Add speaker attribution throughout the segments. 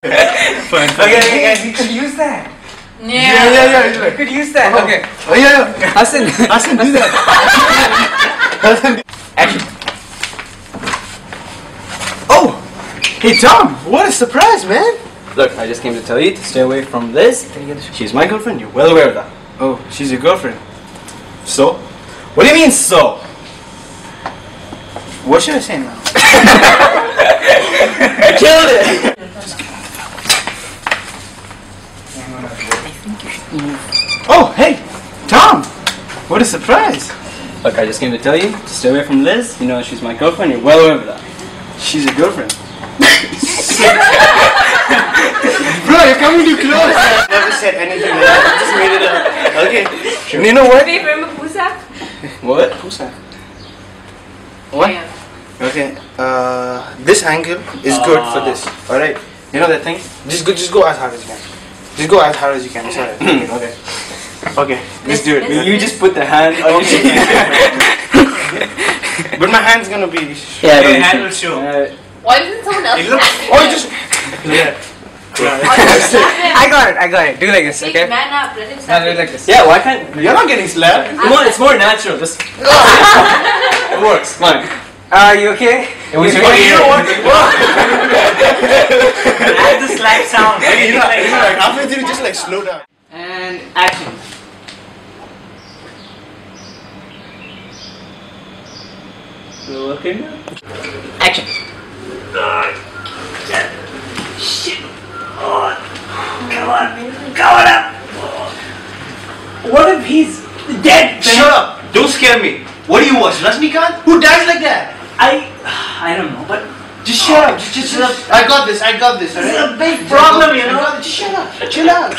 Speaker 1: Fine. Okay, you could use that.
Speaker 2: Yeah.
Speaker 1: You could use that. Okay.
Speaker 2: Oh yeah.
Speaker 1: Hassan, do that.
Speaker 2: Hassan.
Speaker 1: Action.
Speaker 2: Oh! Hey Tom, what a surprise, man!
Speaker 1: Look, I just came to tell you to stay away from Liz. She's my girlfriend, you're well aware of that.
Speaker 2: Oh, she's your girlfriend.
Speaker 1: So? What do you mean, so?
Speaker 2: What should I say now?
Speaker 1: I killed it!
Speaker 2: Oh, hey! Tom! What a surprise!
Speaker 1: Look, I just came to tell you to stay away from Liz. You know she's my girlfriend, you're well aware of that.
Speaker 2: She's your girlfriend. Bro, you're coming too close! I never said anything like that. I just made it up. Okay. Sure. You know what?
Speaker 1: What?
Speaker 2: What? Okay. This angle is good for this. Alright? You know that thing? Just go as hard as you can. Just go as hard as you can. It's alright. Okay. Okay. Let's do it.
Speaker 1: You just put the hand on your
Speaker 2: But my hand's gonna be...
Speaker 1: Yeah,
Speaker 2: your hand will show.
Speaker 3: Why doesn't someone else
Speaker 2: Oh, you just... Yeah.
Speaker 1: I got it. Do like this, okay?
Speaker 3: Man up, let him
Speaker 1: No,
Speaker 3: start.
Speaker 1: do like this. Yeah, why can't...
Speaker 2: You're not getting slapped.
Speaker 1: Come on, it's more natural. Just... It works. Come on. Are you okay? It was
Speaker 2: You know what?
Speaker 1: Add the slap sound.
Speaker 2: You know, like, after you just like slow down.
Speaker 1: And action. Still looking? Action. Shit. Come on up. What if he's dead?
Speaker 2: Shut up! Don't scare me. What do you watch? Rajnikant? Who dies like that?
Speaker 1: I don't know, but
Speaker 2: Just shut up. Just shut up. I got this. Alright?
Speaker 1: this is a big problem, you know.
Speaker 2: Just shut up. Chill out.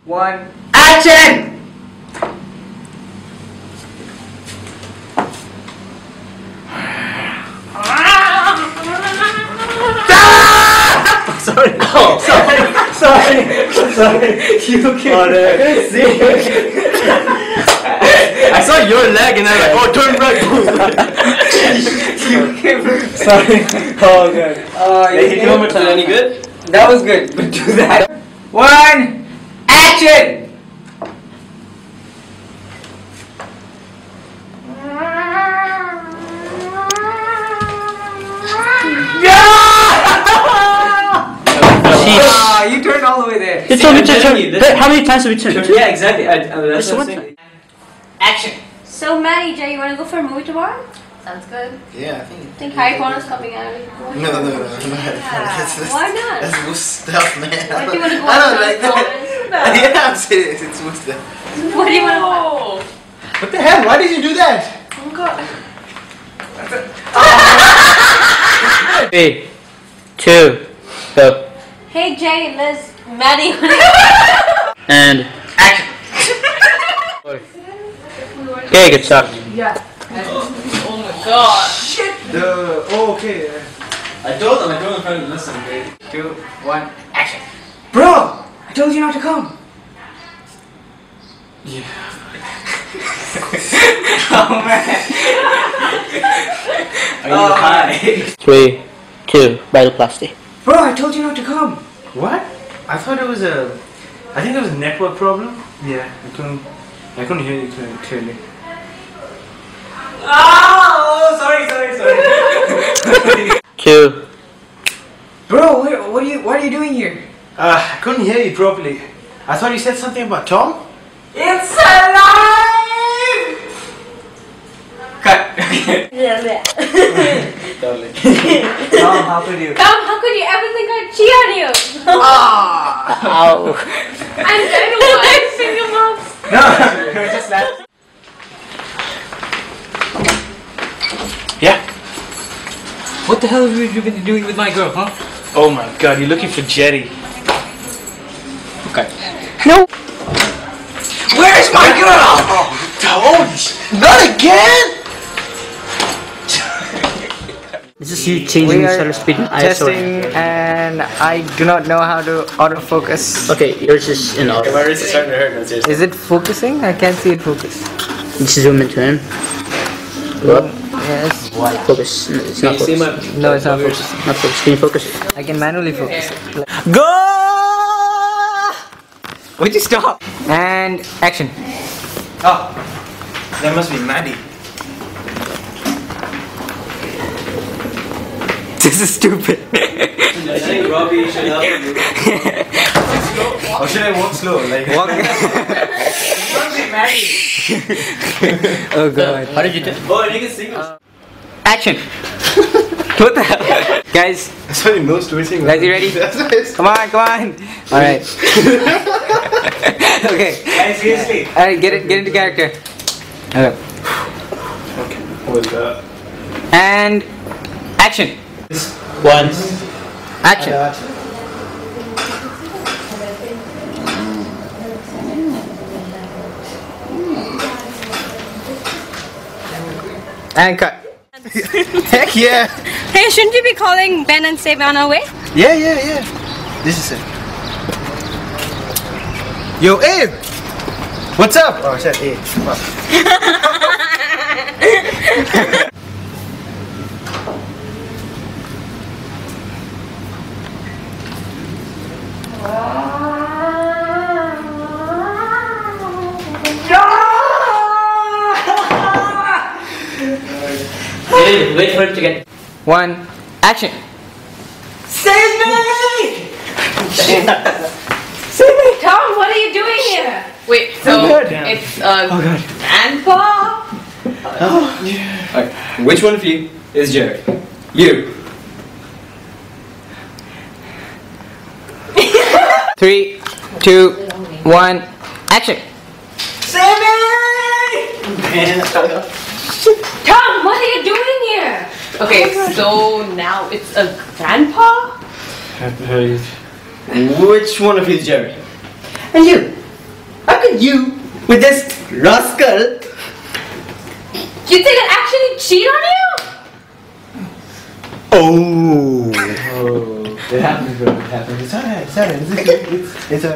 Speaker 1: 1. Action! Sorry. Oh, sorry. You okay? Oh, I saw your leg and I was like, oh, turn right. You okay, bro? Sorry. Oh, good. Did it any good? That was good, but do that. 1. Action! You turned all the way there.
Speaker 4: You told me to turn. How many times have we turned?
Speaker 1: Yeah, exactly. That's what I'm saying. Action.
Speaker 3: So, Maddie, Jay, you want to go for a movie tomorrow? Sounds good.
Speaker 2: Yeah, I
Speaker 3: Think Harry Potter's coming out.
Speaker 2: No.
Speaker 3: Why not?
Speaker 2: That's good stuff, man.
Speaker 3: Why do you want to go
Speaker 2: I don't
Speaker 3: on
Speaker 2: like that. Yeah, I'm serious. It's good stuff.
Speaker 3: What do you want to
Speaker 2: What the hell? Why did you do that?
Speaker 3: Oh, God.
Speaker 4: 3, 2, go.
Speaker 3: Hey, Jay, Liz, Maddie.
Speaker 4: And
Speaker 1: Action.
Speaker 4: okay, good stuff.
Speaker 3: Yeah. Oh my God.
Speaker 1: Shit.
Speaker 2: Okay.
Speaker 1: I told them to listen, okay? 2, 1, action. Bro, I told you not to come.
Speaker 2: Yeah.
Speaker 1: Oh man. Are you high?
Speaker 4: 3, 2, bioplasty.
Speaker 1: Bro, I told you not to come.
Speaker 2: What? I thought it was a... I think it was a network problem. Yeah, I couldn't hear you clearly.
Speaker 1: Oh, sorry.
Speaker 4: 2.
Speaker 1: Bro, what are you doing here?
Speaker 2: I couldn't hear you properly. I thought you said something about Tom?
Speaker 1: It's alive! Cut. Totally. Tom, how could you?
Speaker 3: Tom, how could you ever think I'd cheat on you?
Speaker 4: Ow.
Speaker 3: I'm terrible. Single mom.
Speaker 1: No, just that.
Speaker 2: Yeah.
Speaker 1: What the hell have you been doing with my girl, huh?
Speaker 2: Oh my god, you're looking for Jerry.
Speaker 1: Okay.
Speaker 4: No.
Speaker 1: Where's my girl?
Speaker 2: Oh, not again!
Speaker 4: This is you changing the shutter speed in ISO.
Speaker 1: Testing, and I do not know how to autofocus.
Speaker 4: Okay, yours is in auto.
Speaker 2: My wrist is starting to hurt.
Speaker 1: Is it focusing? I can't see it focus.
Speaker 4: Just zoom into him. Go up. Yes. Focus. No, it's not
Speaker 1: Can you see
Speaker 4: focus.
Speaker 1: my-
Speaker 4: No, it's not focus. Not focus. Can you focus?
Speaker 5: I can manually focus.
Speaker 4: Go!
Speaker 5: Would you stop? And action.
Speaker 2: Oh, that must be Maddie.
Speaker 5: This is stupid.
Speaker 1: I think Robbie should help you.
Speaker 2: Or should I walk slow? Like
Speaker 5: Walk. Oh god.
Speaker 4: How did you do?
Speaker 1: Oh, and you can sing.
Speaker 5: Action. What the hell? Guys,
Speaker 2: sorry, nose twitching.
Speaker 5: guys, you ready? Come on, come on. Alright. Okay.
Speaker 2: Guys, seriously.
Speaker 5: Alright, get into character. Okay.
Speaker 2: Okay. Hold that.
Speaker 5: And action.
Speaker 4: One.
Speaker 5: Action. And cut.
Speaker 2: Heck yeah.
Speaker 3: Hey, shouldn't you be calling Ben and say we're on our way?
Speaker 2: Yeah. This is it. Yo, Abe. What's up? Oh, I said Abe.
Speaker 4: Wait for it to get.
Speaker 5: One. Action.
Speaker 3: Save me! Tom, what are you doing here?
Speaker 6: Wait, so it's grandpa?
Speaker 1: Alright, which one of you is Jerry? You.
Speaker 5: 3, 2, 1. Action.
Speaker 3: Tom, what are you doing here?
Speaker 6: Okay, so now it's a grandpa?
Speaker 1: Which one of you is Jerry?
Speaker 7: And you? How could you, with this rascal?
Speaker 3: You think I'd actually cheat on you?
Speaker 2: Oh. It happens, bro. It happens. It's alright. It's alright. It's a